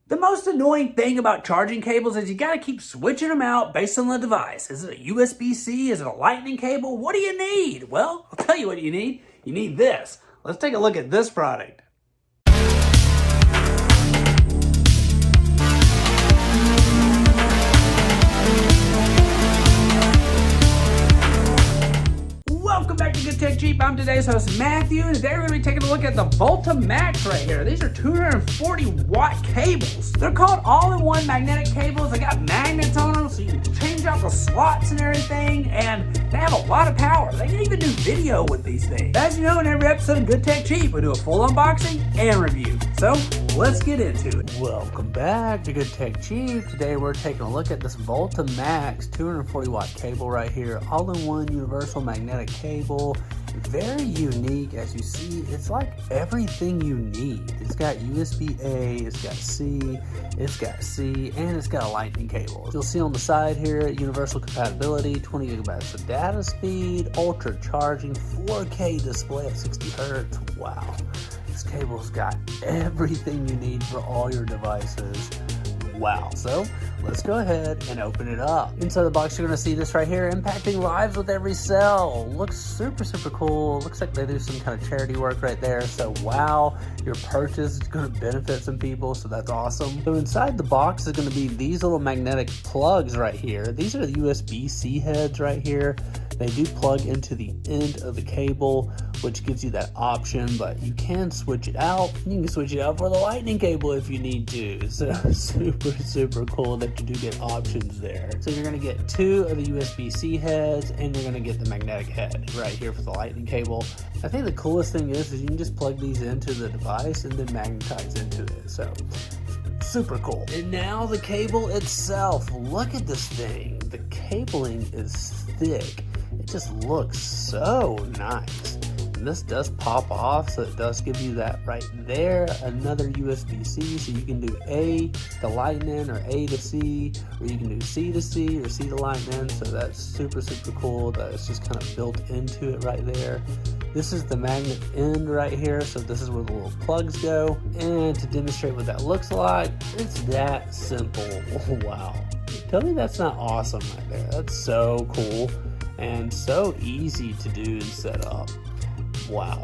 The most annoying thing about charging cables is you gotta keep switching them out based on the device. Is it a USB-C? Is it a lightning cable? What do you need? Well, I'll tell you what you need. You need this. Let's take a look at this product. Welcome back to Good Tech Cheap. I'm today's host, Matthew, and today we're going to be taking a look at the Volta Max right here. These are 240 watt cables. They're called all-in-one magnetic cables. They got magnets on them so you can change out the slots and everything, and they have a lot of power. They can even do video with these things. As you know, in every episode of Good Tech Cheap, we do a full unboxing and review. So let's get into it. Welcome back to Good Tech Cheap. Today we're taking a look at this Volta Max 240 watt cable right here. All-in-one universal magnetic cable. Very unique. As you see, it's like everything you need. It's got USB-A, it's got C, it's got C, and it's got a lightning cable. You'll see on the side here, universal compatibility, 20 gigabytes of data speed, ultra charging, 4K display at 60 hertz. Wow. This cable's got everything you need for all your devices. Wow. So let's go ahead and open it up. Inside the box, you're going to see this right here, impacting lives with every cell. Looks super cool. Looks like they do some kind of charity work right there. So wow, your purchase is going to benefit some people. So that's awesome. So inside the box is going to be these little magnetic plugs right here. These are the USB-C heads right here. They do plug into the end of the cable, which gives you that option, but you can switch it out. You can switch it out for the lightning cable if you need to. So super cool that you do get options there. So you're going to get two of the USB-C heads, and you're going to get the magnetic head right here for the lightning cable. I think the coolest thing is you can just plug these into the device and then magnetize into it. So super cool. And now the cable itself. Look at this thing. The cabling is thick. It just looks so nice. And this does pop off, so it does give you that right there. Another USB-C, so you can do A to lightning or A to C, or you can do C to C or C to lightning. So that's super cool that it's just kind of built into it right there. This is the magnet end right here, so this is where the little plugs go. And to demonstrate what that looks like, it's that simple. Wow. Tell me that's not awesome right there. That's so cool and so easy to do and set up. Wow.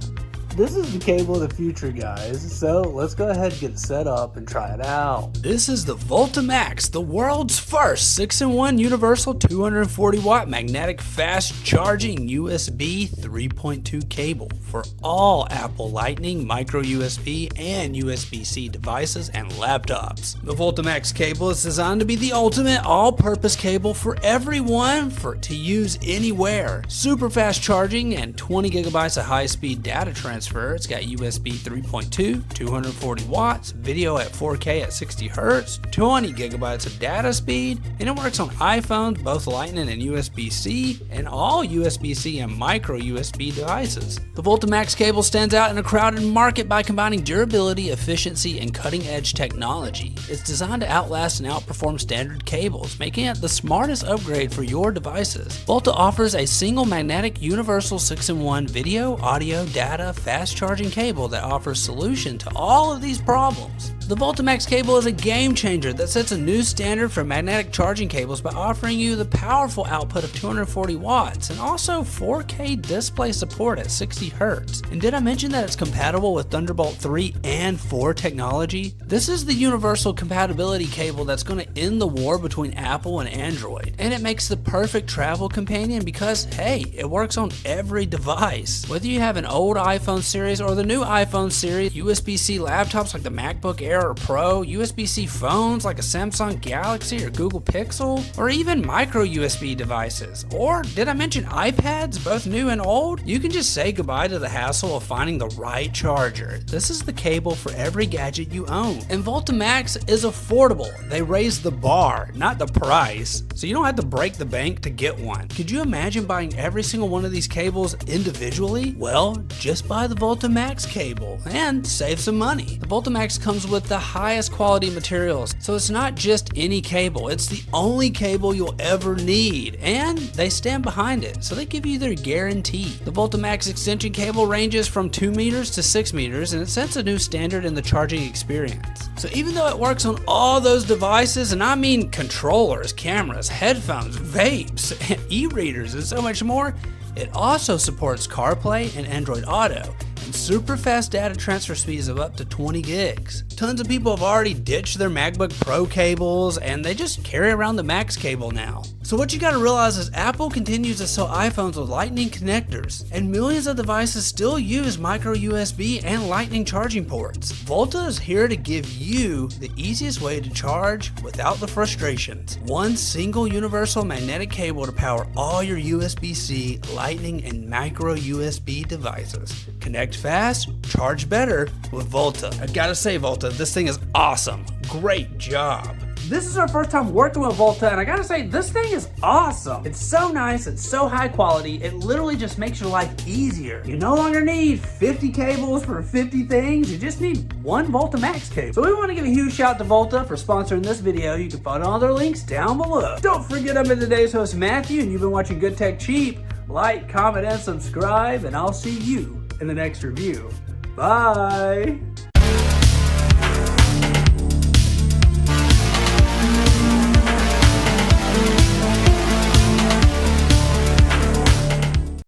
This is the cable of the future, guys. So let's go ahead and get it set up and try it out. This is the Volta Max, the world's first 6-in-1 universal 240 watt magnetic fast charging USB 3.2 cable for all Apple Lightning, micro USB, and USB-C devices and laptops. The Volta Max cable is designed to be the ultimate all-purpose cable for everyone to use anywhere. Super fast charging and 20 gigabytes of high-speed data transfer. It's got USB 3.2, 240 watts, video at 4K at 60 hertz, 20 gigabytes of data speed, and it works on iPhones, both Lightning and USB-C, and all USB-C and micro USB devices. The Volta Max cable stands out in a crowded market by combining durability, efficiency, and cutting-edge technology. It's designed to outlast and outperform standard cables, making it the smartest upgrade for your devices. Volta offers a single magnetic universal 6-in-1 video, audio, data, fast charging cable that offers solution to all of these problems. The Volta Max cable is a game changer that sets a new standard for magnetic charging cables by offering you the powerful output of 240 watts and also 4K display support at 60 hertz. And did I mention that it's compatible with Thunderbolt 3 and 4 technology? This is the universal compatibility cable that's going to end the war between Apple and Android. And it makes the perfect travel companion because, hey, it works on every device. Whether you have an old iPhone series or the new iPhone series, USB-C laptops like the MacBook Air or Pro, USB-C phones like a Samsung Galaxy or Google Pixel, or even micro USB devices. Or did I mention iPads, both new and old? You can just say goodbye to the hassle of finding the right charger. This is the cable for every gadget you own. And Volta Max is affordable. They raised the bar, not the price, so you don't have to break the bank to get one. Could you imagine buying every single one of these cables individually? Well, just buy the Volta Max cable and save some money. The Volta Max comes with the highest quality materials. So it's not just any cable, it's the only cable you'll ever need, and they stand behind it, so they give you their guarantee. The Volta Max extension cable ranges from 2 meters to 6 meters, and it sets a new standard in the charging experience. So even though it works on all those devices, and I mean controllers, cameras, headphones, vapes, e-readers, and so much more, it also supports CarPlay and Android Auto, and super fast data transfer speeds of up to 20 gigs. Tons of people have already ditched their MacBook Pro cables, and they just carry around the Max cable now. So what you gotta realize is Apple continues to sell iPhones with Lightning connectors, and millions of devices still use micro USB and Lightning charging ports. Volta is here to give you the easiest way to charge without the frustrations. One single universal magnetic cable to power all your USB-C, Lightning, and micro USB devices. Connect fast, charge better with Volta. I gotta say, Volta, this thing is awesome. Great job. This is our first time working with Volta, and I gotta say, this thing is awesome. It's so nice, it's so high quality, it literally just makes your life easier. You no longer need 50 cables for 50 things, you just need one Volta Max cable. So we wanna give a huge shout out to Volta for sponsoring this video. You can find all their links down below. Don't forget, I've been today's host, Matthew, and you've been watching Good Tech Cheap. Like, comment, and subscribe, and I'll see you in the next review. Bye.